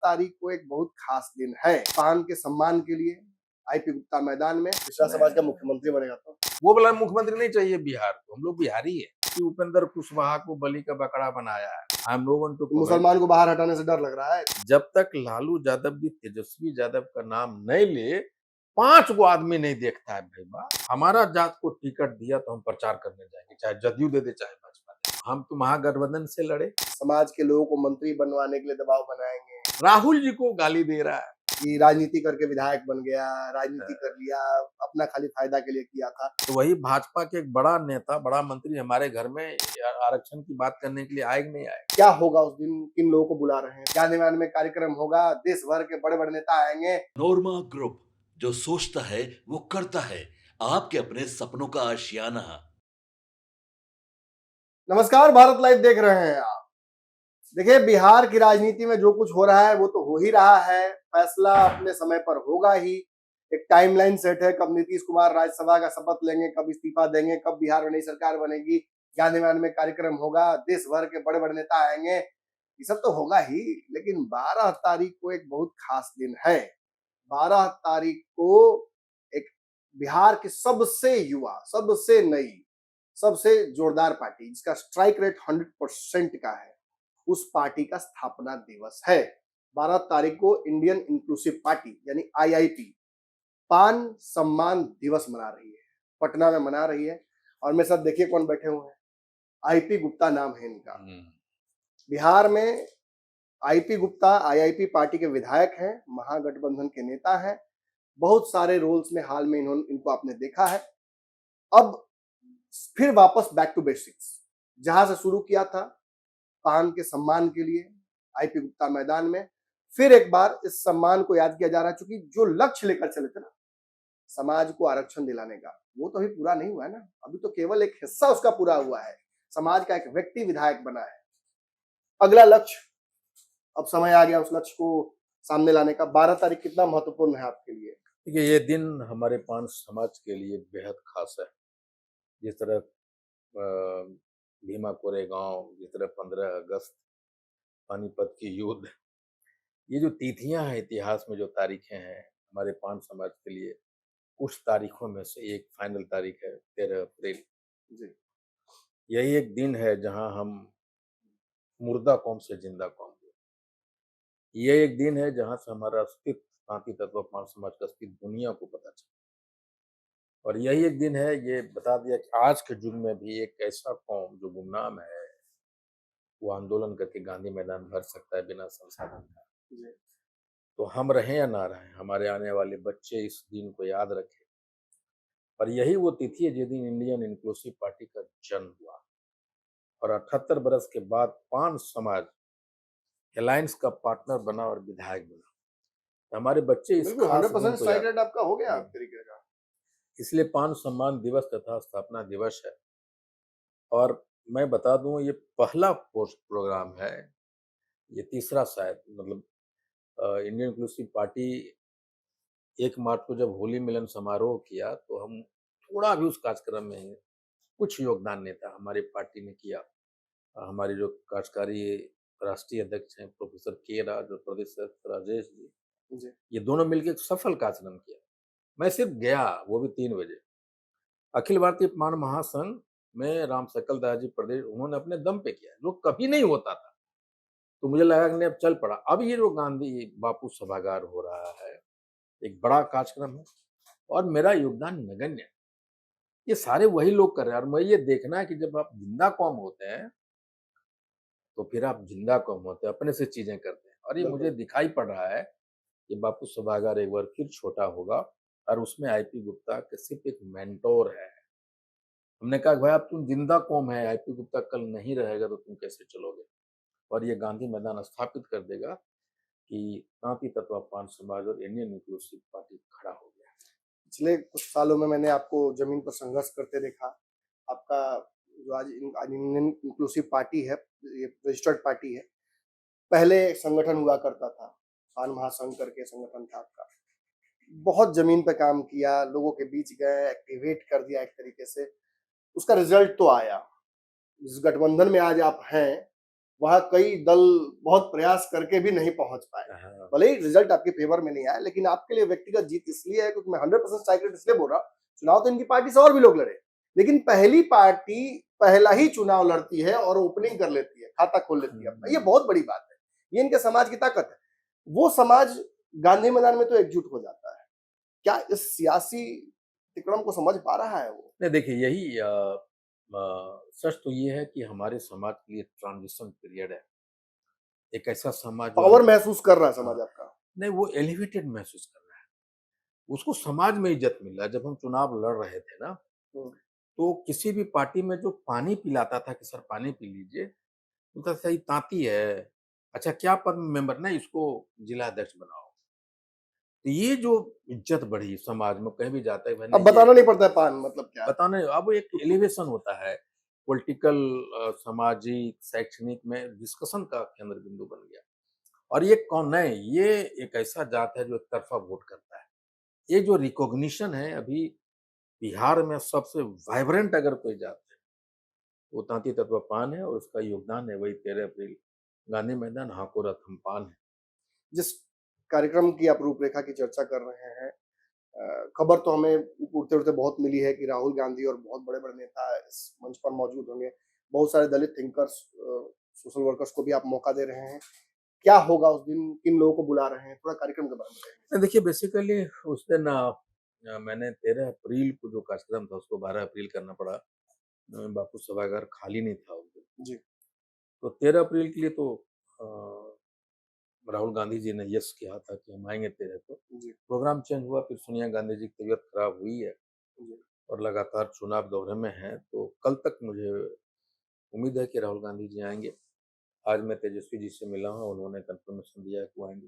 तारीख को एक बहुत खास दिन है। पान के सम्मान के लिए आईपी गुप्ता मैदान में मिश्रा समाज का मुख्यमंत्री बनेगा। तो वो वाला मुख्यमंत्री नहीं चाहिए बिहार को, हम लोग बिहारी है कि उपेंद्र कुशवाहा को बलि का बकरा बनाया है। I am no one to मुसलमान को बाहर हटाने से डर लग रहा है। जब तक लालू यादव भी तेजस्वी यादव का नाम नहीं ले, 5 गो आदमी नहीं देखता है भाई बा। हमारा जात को टिकट दिया तो हम प्रचार करने जाएंगे, चाहे जदयू दे दे चाहे भाजपा दे। हम तो महागठबंधन से लड़े। समाज के लोगों को मंत्री बनवाने के लिए दबाव बनाएंगे। राहुल जी को गाली दे रहा है कि राजनीति करके विधायक बन गया, राजनीति कर लिया, अपना खाली फायदा के लिए किया था। तो वही भाजपा के एक बड़ा नेता, बड़ा मंत्री हमारे घर में आरक्षण की बात करने के लिए आए कि नहीं आए? क्या होगा उस दिन, किन लोगों को बुला रहे हैं? गांधी मैदान में कार्यक्रम होगा, देश भर के बड़े बड़े नेता आएंगे। नोरमा ग्रुप, जो सोचता है वो करता है, आपके अपने सपनों का आशियाना। नमस्कार, भारत लाइव देख रहे हैं आप। देखिए, बिहार की राजनीति में जो कुछ हो रहा है वो तो हो ही रहा है। फैसला अपने समय पर होगा ही। एक टाइमलाइन सेट है, कब नीतीश कुमार राज्यसभा का शपथ लेंगे, कब इस्तीफा देंगे, कब बिहार में नई सरकार बनेगी, गांधी मैदान में कार्यक्रम होगा, देश भर के बड़े बड़े नेता आएंगे। ये सब तो होगा ही, लेकिन 12 तारीख को एक बहुत खास दिन है। 12 तारीख को एक बिहार की सबसे युवा, सबसे नई, सबसे जोरदार पार्टी, जिसका स्ट्राइक रेट 100% का है, उस पार्टी का स्थापना दिवस है। 12 तारीख को इंडियन इंक्लूसिव पार्टी यानी आईआईपी पान सम्मान दिवस मना रही है, पटना में मना रही है। और मेरे साथ देखिए कौन बैठे हुए हैं। आईपी गुप्ता नाम है इनका। बिहार में आईपी गुप्ता आईआईपी पार्टी के विधायक हैं, महागठबंधन के नेता हैं। बहुत सारे रोल्स में हाल में इनको आपने देखा है। अब फिर वापस बैक टू बेसिक्स, जहां से शुरू किया था पान के सम्मान के लिए आईपी गुप्ता मैदान में, फिर एक बार इस सम्मान को याद किया जा रहा है। क्योंकि जो लक्ष्य लेकर चले थे ना, समाज को आरक्षण दिलाने का, वो तो अभी पूरा नहीं हुआ है ना। अभी तो केवल एक हिस्सा उसका पूरा हुआ है। समाज का एक व्यक्ति विधायक बना है। अगला लक्ष्य, अब समय आ गया उस लक्ष्य को सामने लाने का। 12 तारीख कितना महत्वपूर्ण है आपके लिए? देखिए, ये दिन हमारे पान समाज के लिए बेहद खास है। जिस तरह भीमा कोरेगांव, जिस तरह 15 अगस्त, पानीपत की युद्ध, ये जो तिथियां हैं इतिहास में, जो तारीखें हैं हमारे पान समाज के लिए, उस तारीखों में से एक फाइनल तारीख है 13 अप्रैल। यही एक दिन है जहां हम मुर्दा कौम से जिंदा कौम हुए। ये एक दिन है जहां से हमारा अस्तित्व, शांति तत्व पान समाज का अस्तित्व दुनिया को पता चला। और यही एक दिन है, ये बता दिया कि आज के युग में भी एक ऐसा कौम जो गुमनाम है, वो आंदोलन करके गांधी मैदान भर सकता है बिना संसाधन का। तो हम रहें या ना रहें, हमारे आने वाले बच्चे इस दिन को याद रखें। और यही वो तिथि है जिस दिन इंडियन इंक्लूसिव पार्टी का जन्म हुआ और 78 बरस के बाद पान समाज अलायंस का पार्टनर बना और विधायक बना। तो हमारे बच्चे इस बिल्कुल खास 100% दिन को याद, एक्साइटेड आपका हो गया आप तरीके का। इसलिए पान सम्मान दिवस तथा स्थापना दिवस है। और मैं बता दूं, ये पहला पोस्ट प्रोग्राम है, ये तीसरा शायद, मतलब इंडियन इंक्लूसिव पार्टी 1 मार्च को जब होली मिलन समारोह किया तो हम थोड़ा भी उस कार्यक्रम में कुछ योगदान नहीं था, हमारी पार्टी ने किया। हमारे जो कार्यकारी राष्ट्रीय अध्यक्ष हैं प्रोफेसर के राज और प्रदेश अध्यक्ष राजेश जी, ये दोनों मिलकर एक सफल कार्यक्रम किया। मैं सिर्फ गया, वो भी 3 बजे। अखिल भारतीय पान महासंघ में राम सकल दास जी प्रदेश, उन्होंने अपने दम पे किया, जो कभी नहीं होता था। तो मुझे लगा कि नहीं, अब चल पड़ा। अब ये जो गांधी बापू सभागार हो रहा है, एक बड़ा कार्यक्रम है और मेरा योगदान नगण्य है। ये सारे वही लोग कर रहे हैं और मुझे ये देखना है कि जब आप जिंदा कौम होते हैं तो फिर आप जिंदा कौम होते हैं, अपने से चीजें करते हैं। और ये मुझे दिखाई पड़ रहा है कि बापू सभागार एक बार फिर छोटा होगा और उसमें आईपी गुप्ता के सिर्फ एक मेंटोर है। हमने कहा भाई, अब तुम जिंदा कौम है, आईपी गुप्ता कल नहीं रहेगा तो तुम कैसे चलोगे? और ये गांधी मैदान स्थापित कर देगा कि शांति तत्व पान समाज और इंडियन इंक्लूसिव पार्टी खड़ा हो गया। पिछले कुछ सालों में मैंने आपको जमीन पर संघर्ष करते देखा। आपका जो आज इंडियन इंक्लूसिव पार्टी है, ये रजिस्टर्ड पार्टी है। पहले संगठन हुआ करता था, पान महासंघ करके संगठन था आपका। बहुत जमीन पे काम किया, लोगों के बीच गए, एक्टिवेट कर दिया एक तरीके से। उसका रिजल्ट तो आया। जिस गठबंधन में आज आप हैं, वहां कई दल बहुत प्रयास करके भी नहीं पहुंच पाए। हाँ, भले ही रिजल्ट आपके फेवर में नहीं आया, लेकिन आपके लिए व्यक्तिगत जीत इसलिए है क्योंकि मैं 100% साइकिल इसलिए बोल रहा हूं, चुनाव तो इनकी पार्टी से और भी लोग लड़े, लेकिन पहली पार्टी पहला ही चुनाव लड़ती है और ओपनिंग कर लेती है, खाता खोल लेती है अपना। ये बहुत बड़ी बात है, ये इनके समाज की ताकत है। वो समाज गांधी मैदान में तो एकजुट हो जाता है। क्या इस सियासी तिकड़म को समझ पा रहा है वो? नहीं देखिए यही सच तो ये है कि हमारे समाज के लिए ट्रांजिशन पीरियड है। एक ऐसा समाज जो पावर महसूस कर रहा है हाँ, समाज आपका। नहीं वो एलिवेटेड महसूस कर रहा है। उसको समाज में इज़्ज़त मिल रहा है। जब हम चुनाव लड़ रहे थे ना, हम्म, तो किसी भी पार्टी में जो पानी पिलाता था कि सर पानी पी लीजिए, बोलता था ये ताँती है। अच्छा क्या पद में मेंबर नहीं इसको जिला अध्यक्ष बनाओ। तो ये जो इज़्ज़त बढ़ी समाज में कहीं भी जाता है मैंने अब ये बताना नहीं पड़ता है पान मतलब क्या है। बताने अब एक एलिवेशन होता है। पॉलिटिकल सामाजिक, शैक्षणिक में डिस्कशन का केंद्र बिंदु बन गया। और ये कौन है? ये एक ऐसा जात है जो एक तरफ़ा वोट करता है। ये जो रिकॉग्निशन है अभी बिहार में सबसे वाइब्रेंट अगर कोई जात है, वो तांती तत्वा पान है और उसका योगदान है वही 13 अप्रैल गांधी मैदान हाको रथ हम पान है। जिस कार्यक्रम की आप रूपरेखा की चर्चा कर रहे हैं, खबर तो हमें उड़ते उड़ते बहुत मिली है कि राहुल गांधी और बहुत बड़े बड़े नेता इस मंच पर मौजूद होंगे। बहुत सारे दलित थिंकर्स, सोशल वर्कर्स को भी आप मौका दे रहे हैं। क्या होगा उस दिन, किन लोगों को बुला रहे हैं, थोड़ा कार्यक्रम के बारे में बताइए। देखिए बेसिकली उस दिन मैंने 13 अप्रैल को जो कार्यक्रम था उसको 12 अप्रैल करना पड़ा। बापू सभागार खाली नहीं था उस दिन। जी। तो 13 अप्रैल के लिए तो अ, राहुल गांधी जी ने यस किया था कि हम आएँगे 13 को। जी। प्रोग्राम चेंज हुआ फिर सोनिया गांधी जी की तबीयत खराब हुई है जी। और लगातार चुनाव दौरे में हैं, तो कल तक मुझे उम्मीद है कि राहुल गांधी जी आएँगे। आज मैं तेजस्वी जी से मिला हूँ, उन्होंने कन्फर्मेशन दिया है कि वो आएँगे।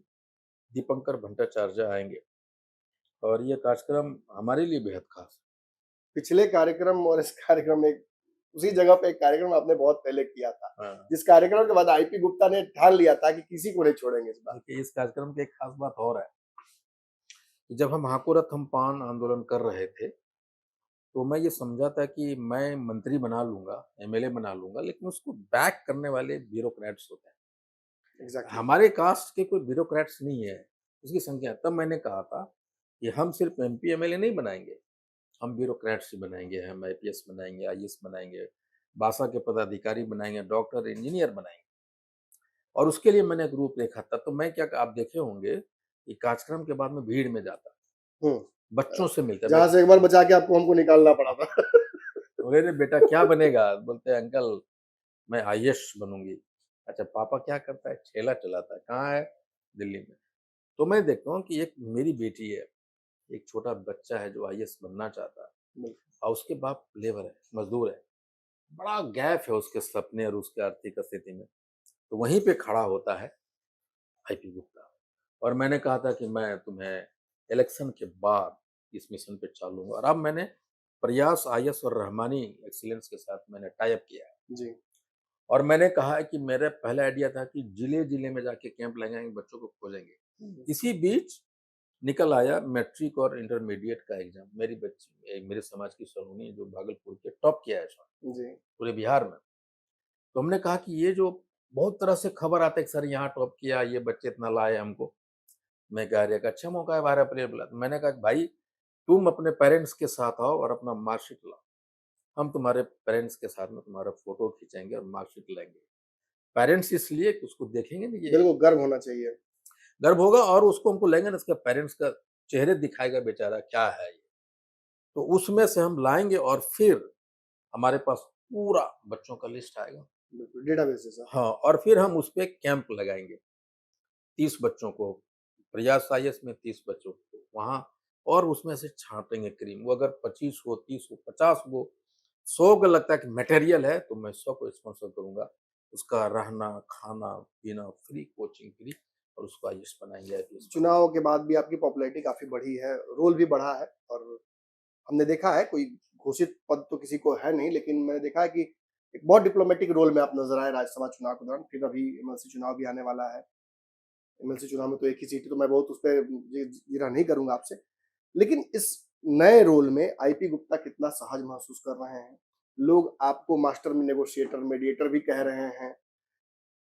दीपंकर भट्टाचार्य आएँगे और ये कार्यक्रम हमारे लिए बेहद खास पिछले कार्यक्रम और इस कार्यक्रम में उसी जगह पे एक कार्यक्रम आपने बहुत पहले किया था, है। हाँ, जिस कार्यक्रम के बाद आईपी गुप्ता ने ठान लिया था कि किसी को नहीं छोड़ेंगे इस बार। देखिए इस कार्यक्रम की एक खास बात और है कि जब हम हाकोरथ हम पान आंदोलन कर रहे थे, तो मैं ये समझा था कि मैं मंत्री बना लूँगा, एमएलए बना लूँगा, लेकिन उसको बैक करने वाले ब्यूरोक्रेट्स होते हैं। एग्जैक्टली। हमारे कास्ट के कोई ब्यूरोक्रेट्स नहीं है, उसकी संख्या तब मैंने कहा था कि हम सिर्फ एमपी, एमएलए नहीं बनाएँगे, हम ब्यूरोक्रेट्स ही बनाएँगे, हम आईपीएस बनाएँगे, आईएएस बनाएँगे, भाषा के पदाधिकारी बनाएँगे, डॉक्टर, इंजीनियर बनाएँगे। और उसके लिए मैंने एक रूपरेखा तब तो मैं क्या आप देखे होंगे कि कार्यक्रम के बाद में भीड़ में जाता, हम्म। बच्चों से मिलता जहां से एक बार बचा के आपको हमको निकालना पड़ा था। बोले रे बेटा क्या बनेगा? बोलते हैं अंकल मैं आईएएस बनूँगी। अच्छा पापा क्या करता है? ठेला चलाता है। कहाँ है? दिल्ली में। तो मैं देखता हूँ कि एक मेरी बेटी है, एक छोटा बच्चा है जो आईएएस बनना चाहता है और उसके बाप लेबर है, मज़दूर है। बड़ा गैप है उसके सपने और उसके आर्थिक स्थिति में। तो वहीं पे खड़ा होता है आईपी गुप्ता और मैंने कहा था कि मैं तुम्हें इलेक्शन के बाद इस मिशन पे चालूँगा और अब मैंने प्रयास आईएएस और रहमानी एक्सीलेंस के साथ मैंने टाई अप किया है। जी। और मैंने कहा है कि मेरा पहला आइडिया था कि जिले-जिले में जाके कैंप लगाएँगे, बच्चों को खोजेंगे। इसी बीच निकल आया मैट्रिक और इंटरमीडिएट का एग्ज़ाम। मेरी बच्ची मेरे समाज की सलोनी जो भागलपुर के टॉप किया है इसने, जी। पूरे बिहार में। तो हमने कहा कि ये जो बहुत तरह से खबर आता है कि सर यहाँ टॉप किया, ये बच्चे इतना लाए हमको। मैं कहा अरे! एक अच्छा मौका है 12 अप्रैल बुला तो मैंने कहा कि भाई तुम अपने पेरेंट्स के साथ आओ और अपना मार्कशीट लाओ। हम तुम्हारे पेरेंट्स के साथ में तुम्हारा फ़ोटो खींचेंगे और मार्कशीट लेंगे। पेरेंट्स इसलिए कि उसको देखेंगे ना ये बिल्कुल गर्व होना चाहिए। गर्व होगा और उसको हमको लेंगे ना उसके पेरेंट्स का चेहरे दिखाएगा बेचारा क्या है ये। तो उसमें से हम लाएँगे और फिर हमारे पास पूरा बच्चों का लिस्ट आएगा। बिल्कुल डेटाबेस जैसा। हाँ, और फिर हम उसपे कैंप लगाएँगे। 30 बच्चों को, प्रयास आईएएस में 30 बच्चों को वहाँ और उसमें से छाँटेंगे क्रीम। वो अगर 25 हो, 30 हो, 50 हो, 100 को लगता है कि मटेरियल है तो मैं 100 को स्पॉन्सर करूँगा। उसका रहना, खाना, पीना फ्री, कोचिंग फ्री और उसको आईएएस बनाएँगे, आईपीएस बनाएँगे। चुनाव के बाद भी आपकी पॉपुलैरिटी काफी बढ़ी है, रोल भी बढ़ा है और हमने देखा है कोई घोषित पद तो किसी को है नहीं, लेकिन मैंने देखा है कि एक बहुत डिप्लोमेटिक रोल में आप नजर आए राज्यसभा चुनाव के दौरान। फिर अभी एमएलसी चुनाव भी आने वाला है। एमएलसी चुनाव में तो एक ही सीट है, तो मैं बहुत उस पर जिक्र नहीं करूंगा आपसे। लेकिन इस नए रोल में आईपी गुप्ता कितना सहज महसूस कर रहे हैं? लोग आपको मास्टर नेगोशिएटर, मीडिएटर भी कह रहे हैं।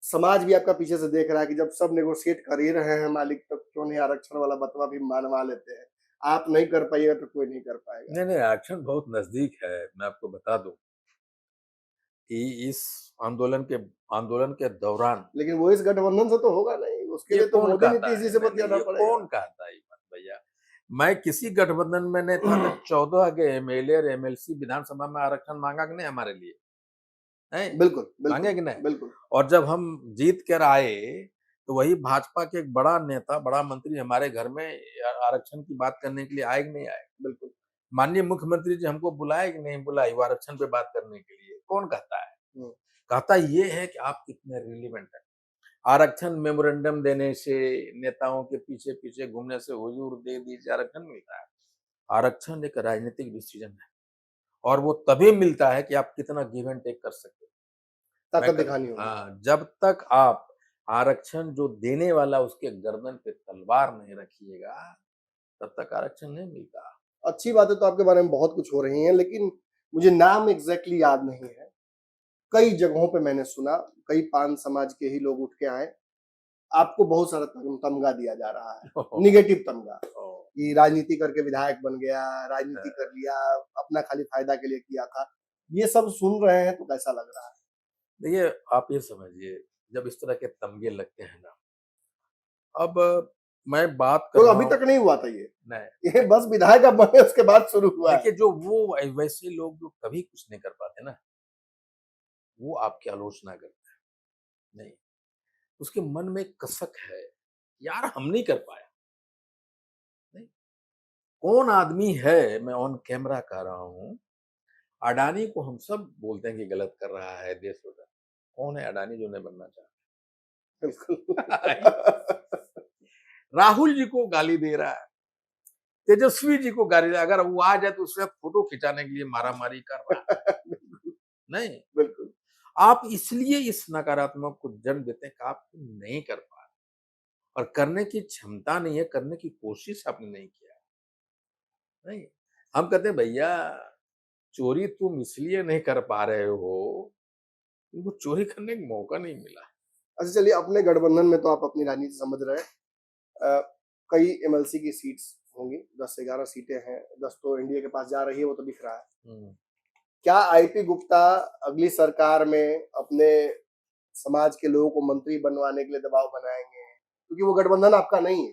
समाज भी आपका पीछे से देख रहा है कि जब सब नेगोशिएट कर ही रहे हैं मालिक, तो क्यों नहीं आरक्षण वाला बतवा भी मनवा लेते हैं। आप नहीं कर पाइएगा तो कोई नहीं कर पाएगा। नहीं, नहीं, आरक्षण बहुत नज़दीक है। मैं आपको बता दूँ कि इस आंदोलन के दौरान लेकिन वो इस गठबंधन से तो होगा नहीं, उसके ये लिए तो कौन मोदी कहता नीतीश जी है? से नहीं, नहीं, बतियाना ये पड़ेगा। कौन कहता है ये बात भैया? मैं किसी गठबंधन में नहीं था तो 14 के एमएलए और एमएलसी विधानसभा में आरक्षण मांगा कि नहीं हमारे लिए? हैं? बिल्कुल, मांगे बिल्कुल, कि नहीं? बिल्कुल। और जब हम जीत कर आए, तो वही भाजपा के एक बड़ा नेता, बड़ा मंत्री हमारे घर में आरक्षण की बात करने के लिए आए कि नहीं आए? बिल्कुल। माननीय मुख्यमंत्री जी हमको बुलाए कि नहीं बुलाए वो आरक्षण पे बात करने के लिए? कौन कहता है? हुँ। कहता ये है कि आप कितने रिलेवेंट हैं। आरक्षण मेमोरेंडम देने से, नेताओं के पीछे-पीछे घूमने से हुजूर दे दीजिए आरक्षण मिलता है। आरक्षण एक राजनीतिक डिसीजन है और वो तभी मिलता है कि आप कितना गिव एंड टेक कर सकते हो। मैं ताकत क दिखानी होगी। हाँ, जब तक आप आरक्षण जो देने वाला उसके गर्दन पे तलवार नहीं रखिएगा, तब तक आरक्षण नहीं मिलता। अच्छी बातें तो आपके बारे में बहुत कुछ हो रही हैं, लेकिन मुझे नाम एग्ज़ैक्टली याद नहीं है। कई जगहों पे मैंने सुना, कई पान समाज के ही लोग उठ के आए, आपको बहुत सारा तमगा दिया जा रहा है, नेगेटिव तमगा, ओह! कि राजनीति करके विधायक बन गया, राजनीति है। कर लिया, अपना खाली फायदा के लिए किया था। ये सब सुन रहे हैं तो कैसा लग रहा है? देखिए, आप ये समझिए, जब इस तरह के तमगे लगते हैं ना, अब मैं बात कर तो रहा अभी हूँ तक नहीं हुआ था ये। नहीं, ये बस विधायक अब बने उसके बाद शुरू हुआ है। देखिए जो वो वैसे लोग जो कभी कुछ नहीं कर पाते ना, वो आपकी आलोचना करते हैं। नहीं, उसके मन में एक कसक है, यार हम नहीं कर पाया। नहीं, कौन आदमी है, मैं ऑन कैमरा कह रहा हूँ, अडानी को हम सब बोलते हैं कि गलत कर रहा है, देश को। कौन है अडानी जो नहीं बनना बिल्कुल। चाहता? राहुल जी को गाली दे रहा है, तेजस्वी जी को गाली दे रहा है, अगर वो आ जाए तो उससे फोटो खिंचाने के लिए मारामारी कर रहा है। नहीं, बिल्कुल। आप इसलिए इस नकारात्मक को जन्म देते हैं कि आप नहीं कर पा रहे और करने की क्षमता नहीं है, करने की कोशिश आपने नहीं किया। नहीं, हम कहते हैं भैया चोरी तुम इसलिए नहीं कर पा रहे हो, तुमको चोरी करने का मौका नहीं मिला। अच्छा चलिए, अपने गठबंधन में तो आप अपनी राजनीति समझ रहे हैं। कई एमएलसी की सीट्स होंगी, 10 से 11 सीटें हैं, 10 तो एनडीए के पास जा रही है, वो तो दिख रहा है। हम्म। क्या आईपी गुप्ता अगली सरकार में अपने समाज के लोगों को मंत्री बनवाने के लिए दबाव बनाएंगे? क्योंकि वो गठबंधन आपका नहीं है।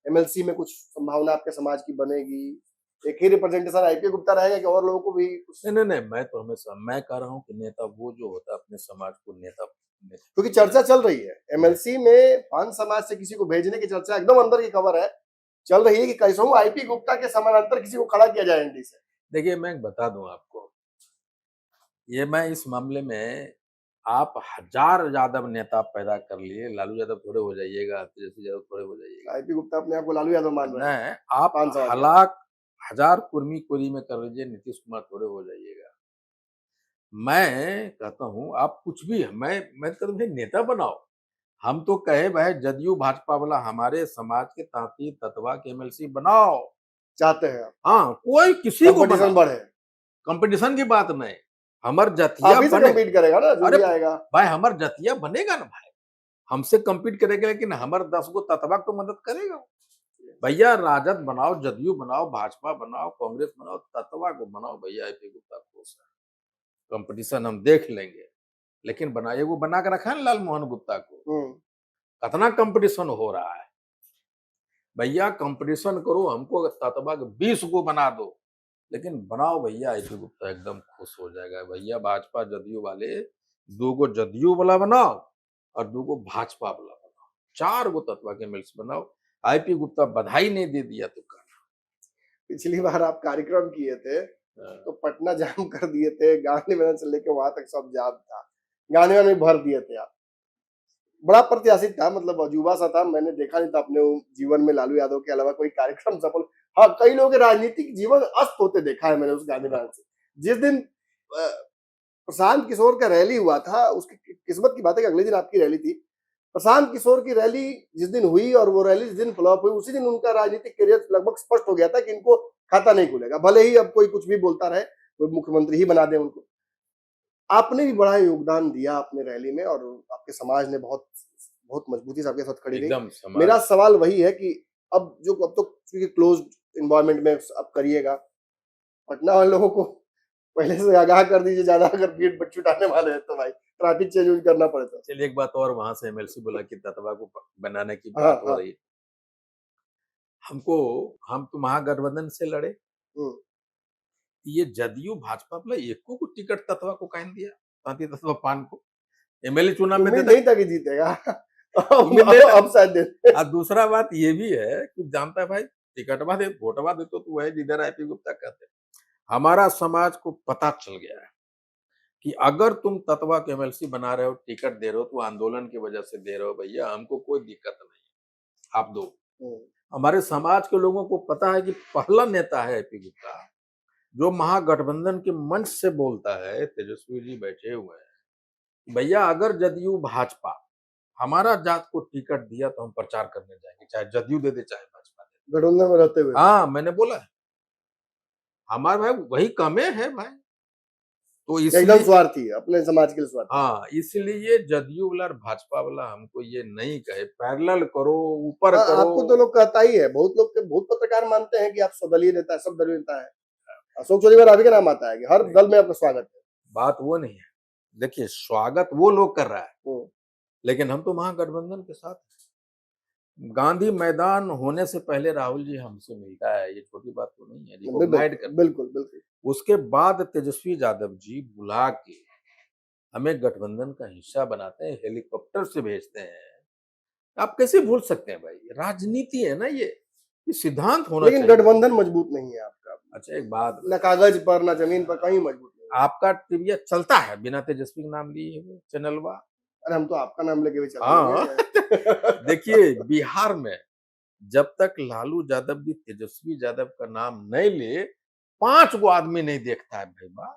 एमएलसी में कुछ संभावना आपके समाज की बनेगी, एक ही रिप्रेजेंटेशन आईपी गुप्ता रहेगा कि और लोगों को भी कुछ? नहीं, नहीं, नहीं, मैं तो हमेशा मैं कह रहा हूँ कि नेता वो जो होता है अपने समाज को क्योंकि चर्चा चल रही है एमएलसी में पान समाज से किसी को भेजने की चर्चा एकदम अंदर की खबर है, चल रही है कि कैसे हो आईपी गुप्ता के समानांतर किसी को खड़ा किया जाए एनडी से। देखिए मैं एक बता दूं आपको, ये मैं इस मामले में आप हजार यादव नेता पैदा कर लिए, लालू यादव थोड़े हो जाइएगा, तेजस्वी यादव थोड़े हो जाइएगा। आईपी गुप्ता अपने आप को लालू यादव मान रहे हैं नहीं, आप पान समाज के। हलाक हजार कुर्मी कोरी में कर लीजिए, नीतीश कुमार थोड़े हो जाइएगा। मैं कहता हूँ आप कुछ भी मैं कहता हूँ भाई नेता बनाओ। हम तो कहे भाई जदयू भाजपा वाला हमारे समाज के तांती ततवा के एमएलसी बनाओ। चाहते हैं आप हाँ, कोई किसी को कंपटीशन बनाओ, बढ़े, कंपटीशन की बात नहीं। हमर आप जतिया ही से बने, कम्पीट करेगा ना जो अरे भी आएगा। भाई हमर जतिया बनेगा ना भाई, हमसे कम्पीट करेगा, लेकिन हमर 10 गो ततवा तो मदद करेगा। भैया राजद बनाओ, जदयू बनाओ, भाजपा बनाओ, कांग्रेस बनाओ, ततवा को बनाओ भैया, आईपी गुप्ता को कंपटीशन हम देख लेंगे, लेकिन बनाइए वो बना के रखा है ना लाल मोहन गुप्ता को, कितना कंपटीशन हो रहा है। भैया कंपटीशन करो, हमको ततवा 20 को बना दो, लेकिन बनाओ भैया, आईपी गुप्ता एकदम खुश हो जाएगा। भैया भाजपा जदयू वाले 2 गो जदयू वाला बनाओ और 2 गो भाजपा वाला बनाओ, 4 गो ततवा के मिल्स बनाओ। आईपी गुप्ता बधाई नहीं दे दिया तो कहना। पिछली बार आप कार्यक्रम किए थे हाँ। तो पटना जाम कर दिए थे, गांधी मैदान से लेके वहां तक सब जाम था, गांधी मैदान में भर दिए थे आप। बड़ा प्रत्याशित था, मतलब अजूबा सा था, मैंने देखा नहीं था अपने जीवन में लालू यादव के अलावा कोई कार्यक्रम सफल। हाँ, कई लोगों के राजनीतिक जीवन अस्त होते देखा है मैंने उस गांधी मैदान से। जिस दिन प्रशांत किशोर का रैली हुआ था, उसकी किस्मत की बात है कि अगले दिन आपकी रैली थी। प्रशांत किशोर की रैली जिस दिन हुई और वो रैली जिस दिन फ्लॉप हुई, उसी दिन उनका राजनीतिक करियर लगभग स्पष्ट हो गया था कि इनको खाता नहीं खुलेगा, भले ही अब कोई कुछ भी बोलता रहे, कोई मुख्यमंत्री ही बना दे उनको। आपने भी बड़ा योगदान दिया अपने रैली में और आपके समाज ने बहुत बहुत मजबूती से आपके साथ खड़ी रही। एकदम समाज मेरा सवाल वही है कि अब तो क्योंकि क्लोज इन्वायरमेंट में अब करिएगा, पटना वाले लोगों को पहले से आगाह कर दीजिए, ज्यादा अगर भीड़ बच्चे उठाने वाले हैं तो भाई ट्रैफिक चेंज करना पड़ता है। चलिए एक बात और, वहां से एमएलसी बोला कि ततवा को बनाने की हाँ, बात हो हाँ। रही है। हम तो महागठबंधन से लड़े, हम्म, ये जदयू भाजपा वाला एको को टिकट ततवा को काहे दिया, तांती ततवा पान को एमएलए चुनाव में उम्मीद देता। नहीं था कि जीतेगा। उम्मीद नहीं था। अब शायद दे। और दूसरा बात ये भी है कि जानता है भाई, टिकटवा दे वोटवा दे तो वही जिधर आईपी गुप्ता कहते हैं। हमारा समाज को पता चल गया है कि अगर तुम ततवा के एमएलसी बना रहे हो, टिकट दे रहे हो, तो आंदोलन की वजह से दे रहे हो भैया, हमको कोई दिक्कत नहीं है, आप दो। हमारे समाज के लोगों को पता है कि पहला नेता है एपी गुप्ता जो महागठबंधन के मंच से बोलता है, तेजस्वी जी बैठे हुए हैं, भैया अगर जदयू भाजपा हमारा जात को टिकट दिया तो हम प्रचार करने जाएंगे, चाहे जदयू दे दे चाहे भाजपा दे। गठबंधन में रहते हुए हाँ, मैंने बोला है, हमारे भाई वही कमे है भाई, तो एकदम इसलिए स्वार्थी है, अपने समाज के लिए स्वार्थी। हाँ, इसलिए जदयू वाला और भाजपा वाला हमको ये नहीं कहे पैरेलल करो, ऊपर हाँ, करो। आपको तो लोग कहता ही है, बहुत पत्रकार मानते हैं कि आप स्वदलीय नेता है, सब दलीय नेता है। अशोक चौधरी आप ही का नाम आता है कि हर दल में आपका स्वागत है। बात वो नहीं है, देखिए स्वागत वो लोग कर रहा है, हम्म, लेकिन हम तो महागठबंधन के साथ हैं। गांधी मैदान होने से पहले राहुल जी हमसे मिलता है, ये छोटी बात तो नहीं है, रिकॉग्नाइज कर। बिल्कुल बिल्कुल। उसके बाद तेजस्वी यादव जी बुला के हमें गठबंधन का हिस्सा बनाते हैं, हेलीकॉप्टर से भेजते हैं। आप कैसे भूल सकते हैं भाई, राजनीति है ना ये सिद्धांत होना लेकिन चाहिए। गठबंधन मजबूत नहीं है आपका, अच्छा एक बात, न कागज पर न जमीन पर कहीं मजबूत नहीं है। आपका टीवी चलता है बिना तेजस्वी के नाम लिए हुए चैनलवा। अरे हम तो आपका नाम लेके भी चल हाँ रहे देखिए बिहार में जब तक लालू यादव जी तेजस्वी यादव का नाम नहीं ले, 5 गो आदमी नहीं देखता है भाई बा।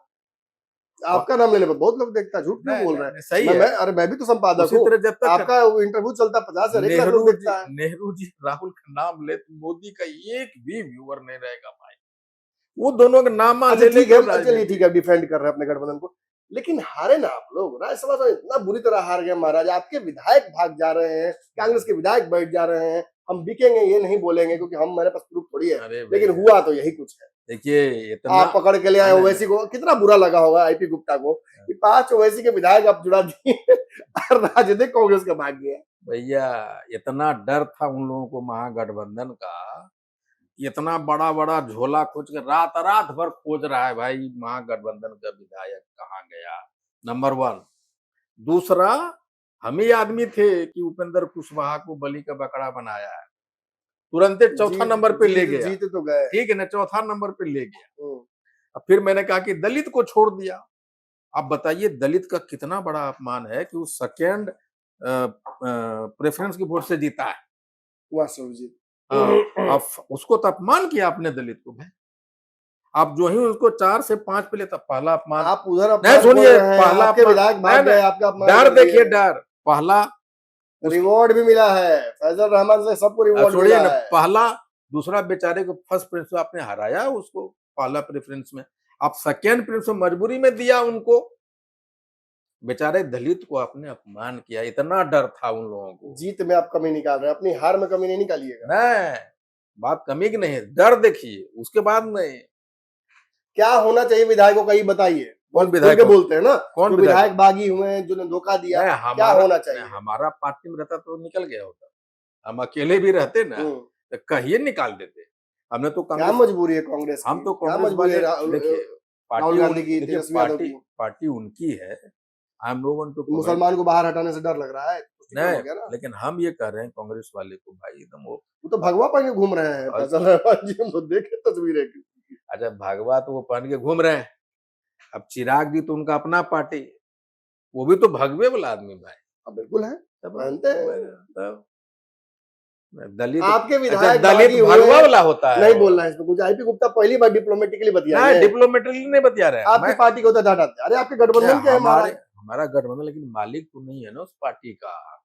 आपका नाम लेने पर बहुत लोग देखता है, झूठ क्यों बोल रहे हैं? सही मैं है। अरे मैं भी तो संपादक उसी हूँ, तरह जब तक आपका इंटरव्यू चलता 50 से 1 लाख लोग देखता है। नेहरू जी राहुल का नाम ले तो मोदी का एक भी व्यूअर नहीं रहेगा भाई, वो दोनों का नाम अच्छा ले ठीक है, चलिए ठीक है, डिफेंड कर रहे हैं अपने गठबंधन को, लेकिन हारे ना आप लोग, राज्यसभा में इतना बुरी तरह हार गए महाराज, आपके विधायक भाग जा रहे हैं, कांग्रेस के विधायक बैठ जा रहे हैं। हम बिकेंगे ये नहीं बोलेंगे क्योंकि हम मेरे पास प्रूफ थोड़ी है, लेकिन हुआ तो यही कुछ है। देखिए इतना आप पकड़ के ले आए ओवैसी को, कितना बुरा लगा होगा आईपी गुप्ता को कि 5 ओवैसी के विधायक आप जुड़ा दिए और राजनीतिक कांग्रेस का भाग गया। भैया इतना डर था उन लोगों को महागठबंधन का, इतना बड़ा बड़ा झोला खोज के रात रात भर खोज रहा है भाई महागठबंधन का विधायक कहाँ गया, नंबर 1। दूसरा, हम ही आदमी थे कि उपेंद्र कुशवाहा को बलि का बकरा बनाया है, तुरंत चौथा नंबर पे ले गया, जीत तो गए, ठीक है ना, चौथा नंबर पे ले गया। अब फिर मैंने कहा कि दलित को छोड़ दिया। अब बताइए दलित का कितना बड़ा अपमान है कि वो सेकेंड प्रेफरेंस की वोट से जीता है। अब उसको तो अपमान किया आपने दलित को भाई। आप जो ही उसको 4 से 5 पे लेता, पहला अपमान आप उधर नहीं सुनिए, पहला आपके विधायक भाग गए, आपका अपमान डर देखिए, डर पहला रिवॉर्ड भी मिला है, फैजल रहमान से सबको रिवॉर्ड मिला है। पहला दूसरा बेचारे को फर्स्ट प्रेफरेंस आपने हराया उसको पहला प्रेफरेंस में, आप सेकेंड प्रेफरेंस में मजबूरी में दिया उनको, बेचारे दलित को आपने अपमान किया। इतना डर था उन लोगों को। जीत में आप कमी निकाल रहे हैं, अपनी हार में कमी नहीं निकालिएगा। नहीं, बात कमी की नहीं है, डर देखिए, उसके बाद नहीं क्या होना चाहिए विधायकों का ये बताइए। कौन विधायक बोलते हैं ना, कौन विधायक बागी हुए जो ने धोखा दिया, क्या होना चाहिए? हमारा पार्टी में रहता तो निकल गया होता, हम अकेले भी रहते ना तो कहिए निकाल देते। हमने तो क्या मजबूरी है कांग्रेस की? हम तो कांग्रेस वाले देखिए राहुल गांधी की, पार्टी उनकी है, हम लोगों को मुसलमान को बाहर हटाने से डर लग रहा है नहीं, लेकिन हम ये कह रहे हैं कांग्रेस वाले को भाई एकदम वो तो भगवा पहन के घूम रहे हैं, फैजल रहमान जी हम देखे तस्वीरें। अच्छा भगवा तो वो पहन के घूम रहे हैं, अब चिराग जी तो उनका अपना पार्टी, वो भी तो भगवे वाला आदमी भाई। बिल्कुल है, पहनते हैं। दलित आपके विधायक दलित भगवा वाला होता है, नहीं बोलना है इसमें कुछ। आईपी गुप्ता पहली बार डिप्लोमेटिकली बतिया रहे हैं, डिप्लोमेटिकली नहीं बतिया रहे हैं। आपकी पार्टी को तो हटाते, अरे आपके गठबंधन के हमारा गठबंधन, लेकिन मालिक तो नहीं है ना उस पार्टी का।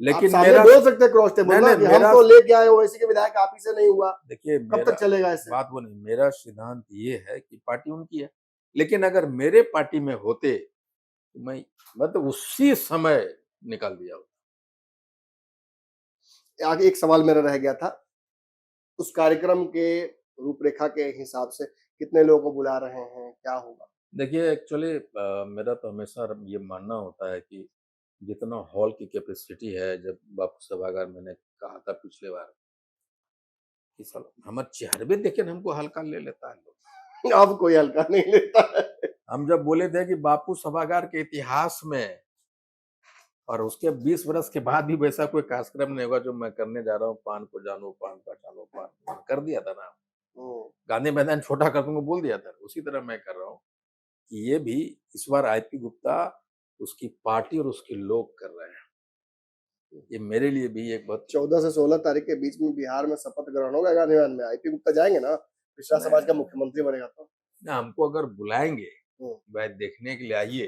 लेकिन मेरा बोल सकते क्रॉस टेबल ना कि हम तो लेके आए ओवैसी के विधायक, आप ही से नहीं हुआ। देखिए कब तक चलेगा ऐसे? बात वो नहीं, मेरा सिद्धांत ये है कि पार्टी उनकी है, लेकिन अगर मेरे पार्टी में होते तो मैं तो उसी समय निकाल दिया। आगे एक सवाल मेरा रह गया था, उस कार्यक्रम के रूपरेखा के हिसाब से कितने लोगों को बुला रहे हैं, क्या होगा? देखिए एक्चुअली मेरा तो हमेशा ये मानना होता है कि जितना हॉल की कैपेसिटी है, जब बापू सभागार मैंने कहा था पिछले बार कि साला हमारे चेहरे भी देखे ना हमको हल्का ले लेता है लोग। अब कोई हल्का नहीं लेता है। हम जब बोले थे कि बापू सभागार के इतिहास में और उसके 20 वर्ष के बाद भी वैसा कोई कार्यक्रम नहीं होगा जो मैं करने जा रहा हूँ, पान को जानो पान पहचानो पान कर दिया था ना। गांधी मैदान छोटा कर दूंगा बोल दिया था, उसी तरह मैं कर रहा हूँ कि ये भी इस बार आईपी गुप्ता, उसकी पार्टी और उसके लोग कर रहे हैं। ये मेरे लिए भी एक बहुत 14 से 16 तारीख के बीच में बिहार में शपथ ग्रहण होगा गांधी मैदान में, आईपी गुप्ता जाएंगे ना, पिछड़ा समाज का मुख्यमंत्री बनेगा तो ना, हमको अगर बुलाएंगे भाई देखने के लिए आइए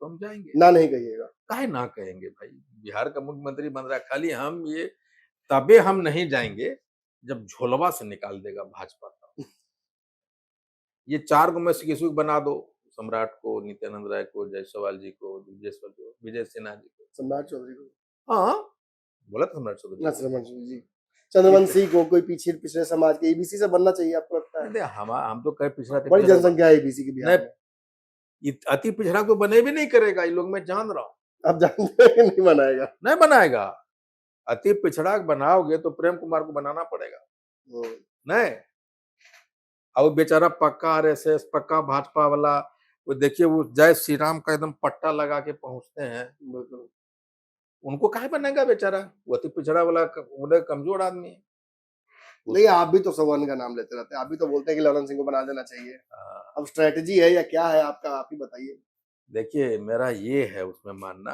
तो हम जाएंगे, ना नहीं कहिएगा। काहे ना कहेंगे भाई, बिहार का मुख्यमंत्री बन रहा है। खाली हम ये तबे हम नहीं जाएंगे जब झोलवा से निकाल देगा भाजपा का। ये 4 को में से किसी को बना दो, सम्राट को, नित्यानंद राय को, जायसवाल जी को, विजय सिन्हा जी को। सम्राट चौधरी को, हाँ, बोला था सम्राट चौधरी ना को। सम्राट जी, चंद्रवंशी को, कोई पिछड़े समाज के एबीसी से बनना चाहिए आपको लगता है? हम तो कहीं पिछड़ा बड़ी जनसंख्या है एबीसी की बिहार में। अति पिछड़ा तो बने भी नहीं करेगा ये लोग, मैं जान रहा हूँ। आप जानते हैं नहीं बनाएगा। नहीं बनाएगा, अति पिछड़ा बनाओगे तो प्रेम कुमार को बनाना पड़ेगा। नहीं, अब बेचारा पक्का आरएसएस, पक्का भाजपा वाला, वो देखिए वो जय श्री राम का एकदम पट्टा लगा के पहुंचते हैं, उनको काहे बनेगा बेचारा, वो अति पिछड़ा वाला कमजोर आदमी है। नहीं, आप भी तो सवर्ण का नाम लेते रहते हैं, आप भी तो बोलते हैं कि ललन सिंह को बना देना चाहिए। अब स्ट्रेटजी है या क्या है आपका, आप ही बताइए। देखिए मेरा ये है उसमें मानना,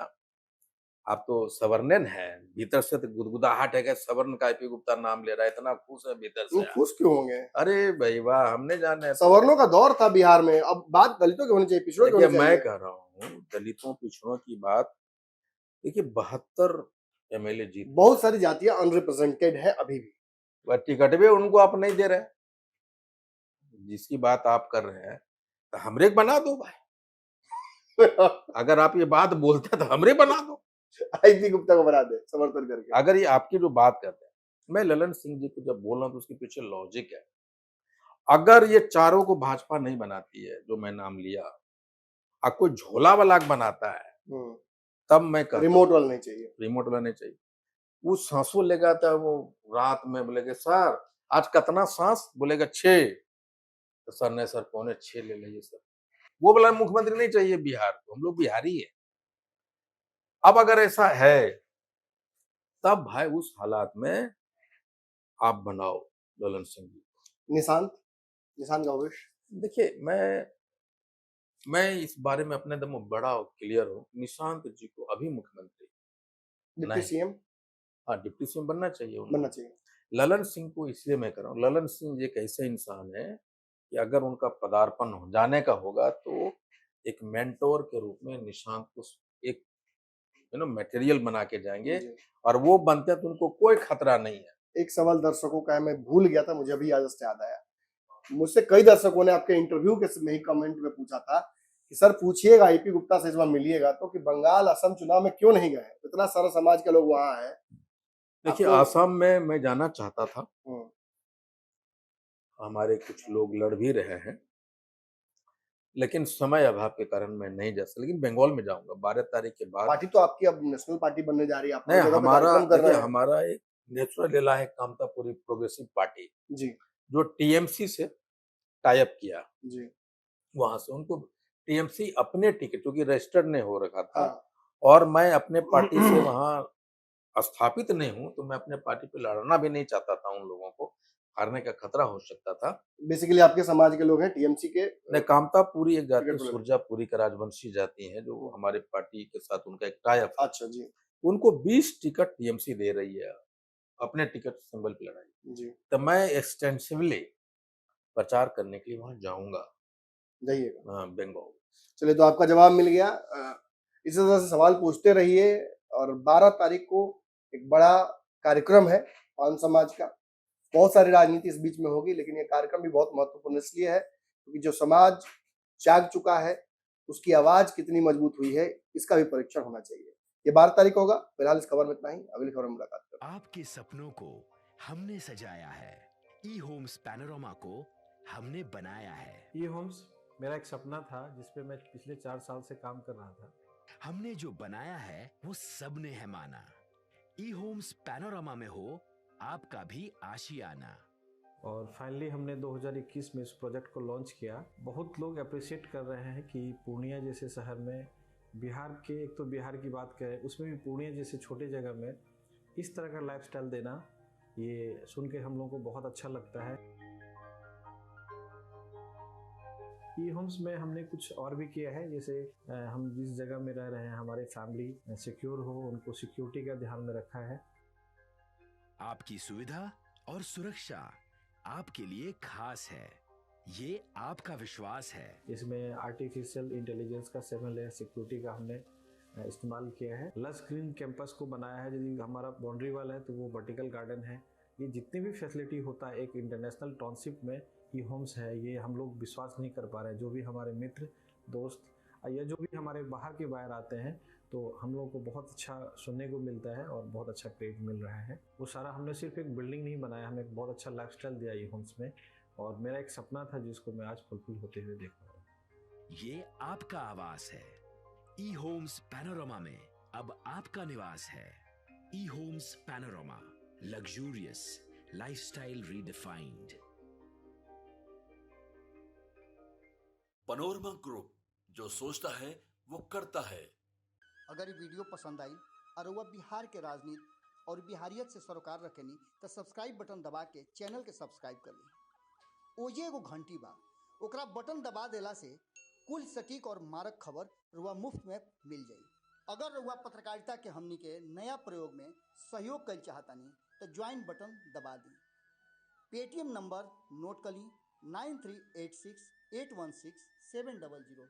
आप तो सवर्णन है, भीतर से तो गुदगुदाहट है कि सवर्ण का आईपी गुप्ता नाम ले रहा है, इतना खुश है भीतर से। खुश क्यों होंगे? अरे भाई वाह, हमने जाने सवर्णों का दौर था बिहार में, अब बात दलितों की होनी चाहिए, पिछड़ों की होनी चाहिए। मैं कह रहा हूँ दलितों पिछड़ों की बात, देखिए 72 एमएलए जीत, बहुत सारी जातियां अनरिप्रेजेंटेड है अभी भी, टिकट भी उनको आप नहीं दे रहे, जिसकी बात आप कर रहे हैं तो हमरे बना दो भाई। अगर आप ये बात बोलते तो हमरे बना दो, आईपी गुप्ता को बना दे समर्थन करके। अगर ये आपकी जो बात करते हैं, मैं ललन सिंह जी को जब बोल रहा हूँ तो उसके पीछे लॉजिक है। अगर ये चारों को भाजपा नहीं बनाती है जो मैं नाम लिया, अब कोई झोला वाला बनाता है तब मैं रिमोट वाला नहीं चाहिए, रिमोट वाला नहीं चाहिए। वो सांसों लेगा था, वो रात में बोलेगा सर आज कितना सांस, बोलेगा 6, तो सर ने सर 5.25 ले लीजिए सर, वो बोला मुख्यमंत्री नहीं चाहिए बिहार को, हम लोग बिहारी है। अब अगर ऐसा है तब भाई उस हालात में आप बनाओ ललन सिंह जी। निशांत का भविष्य देखिए मैं इस बारे में अपने दम बड़ा क्लियर हूँ, निशांत जी को अभी मुख्यमंत्री डिप्टी सीएम, हाँ डिप्टी सीएम बनना चाहिए बनना चाहिए। ललन सिंह को इसलिए मैं कर रहा हूँ, ललन सिंह एक ऐसे इंसान है कि अगर उनका पदार्पण हो जाने का होगा तो एक मेंटोर के रूप में निशांत को एक मटेरियल बना के जाएंगे, और वो बनते तो उनको कोई खतरा नहीं है। एक सवाल दर्शकों का है, मैं भूल गया था, मुझे अभी याद आया। मुझसे कई दर्शकों ने आपके इंटरव्यू के में ही कमेंट में पूछा था कि सर पूछिएगा आईपी गुप्ता से इस बार मिलिएगा तो कि बंगाल असम चुनाव में क्यों नहीं गए, इतना सारा समाज के लोग वहां है। देखिए असम में मैं जाना चाहता था, हमारे कुछ लोग लड़ भी रहे हैं, लेकिन समय अभाव के कारण मैं नहीं जा सकता, लेकिन बंगाल में जाऊंगा 12 तारीख के बाद। पार्टी तो आपकी अब नेशनल पार्टी बनने जा रही है, नहीं, हमारा एक नेचुरल इला है कामतापुरी प्रोग्रेसिव पार्टी जी, जो टीएमसी से टाई अप किया जी, वहां से उनको टीएमसी अपने टिकट, क्योंकि रजिस्टर्ड नहीं हो रखा था, और मैं अपने पार्टी से वहां स्थापित नहीं हूं, तो मैं अपने पार्टी पे लड़ना भी नहीं चाहता था, उन लोगों को हारने का खतरा हो सकता था। बेसिकली आपके समाज के लोग हैं टीएमसी के? नहीं, कामतापुरी एक जाति सुरजापुरी का राजवंशी जाति है जो हमारे पार्टी के साथ उनका एक टाई अप। अच्छा जी। उनको 20 टिकट टीएमसी दे रही है, अपने टिकट सिंबल पे लड़ाई जी। तो मैं एक्सटेंसिवली प्रचार करने के लिए वहां जाऊंगा, जाइएगा। हाँ, बंगाल। चलिए, तो आपका जवाब मिल गया। इसी तरह से सवाल पूछते रहिए, और 12 तारीख को एक बड़ा कार्यक्रम है पान समाज का, बहुत सारी राजनीति इस बीच में होगी, लेकिन ये कार्यक्रम भी बहुत महत्वपूर्ण इसलिए है क्योंकि जो समाज जाग चुका है, उसकी आवाज कितनी मजबूत हुई है, इसका भी परीक्षण होना चाहिए। ये 12 तारीख को होगा। फिलहाल इस खबर में इतना ही, अगली खबर में मुलाकात करते हैं। आपके सपनों को हमने सजाया है, ई होम्स पैनोरमा को हमने बनाया है। ई होम्स मेरा एक सपना था जिस पे मैं पिछले 4 साल से काम कर रहा था। हमने जो बनाया है वो सबने है माना। ई होम्स पैनोरमा में हो आपका भी आशियाना। और फाइनली हमने 2021 में इस प्रोजेक्ट को लॉन्च किया। बहुत लोग अप्रिशिएट कर रहे हैं कि पूर्णिया जैसे शहर में, बिहार के, एक तो बिहार की बात करें उसमें भी पूर्णिया जैसे छोटे जगह में इस तरह का लाइफस्टाइल देना, ये सुन के हम लोगों को बहुत अच्छा लगता है। ई होम्स में हमने कुछ और भी किया है, जैसे हम जिस जगह में रह रहे हैं हमारे फैमिली सिक्योर हो, उनको सिक्योरिटी का ध्यान में रखा है। आपकी सुविधा और सुरक्षा आपके लिए खास है, ये आपका विश्वास है। इसमें आर्टिफिशियल इंटेलिजेंस का 7 लेयर सिक्योरिटी का हमने इस्तेमाल किया है। लस ग्रीन कैंपस को बनाया है। यदि हमारा बाउंड्री वाल है तो वो वर्टिकल गार्डन है। ये जितनी भी फैसिलिटी होता है एक इंटरनेशनल टाउनशिप में ई होम्स है, ये हम लोग विश्वास नहीं कर पा रहे हैं। जो भी हमारे मित्र दोस्त या जो भी हमारे बाहर के बाहर आते हैं तो हम लोगों को बहुत अच्छा सुनने को मिलता है और बहुत अच्छा क्रेडिट मिल रहा है। वो सारा हमने सिर्फ एक बिल्डिंग नहीं बनाया, हमें एक बहुत अच्छा लाइफस्टाइल दिया ई होम्स में, और मेरा एक सपना था जिसको मैं आज फुलफिल होते हुए देख रहा हूँ। ये आपका आवास है। ई होम्स पैनोरमा में अब आपका निवास है। E Homes Panorama, luxurious lifestyle redefined. Panorama Group, जो सोचता है वो करता है। अगर ये वीडियो पसंद आई और वह बिहार के राजनीति और बिहारियत से सरोकार रखेनी तो सब्सक्राइब बटन दबा के चैनल के सब्सक्राइब कर ली। ओजे एगो घंटी बा, ओकरा बटन दबा देला से कुल सटीक और मारक खबर रुआ मुफ्त में मिल जाई। अगर रुआ पत्रकारिता के हमनी के नया प्रयोग में सहयोग कर चाहतानी तो ज्वाइन बटन दबा दी। पेटीएम नंबर नोट कर ली 9386816700।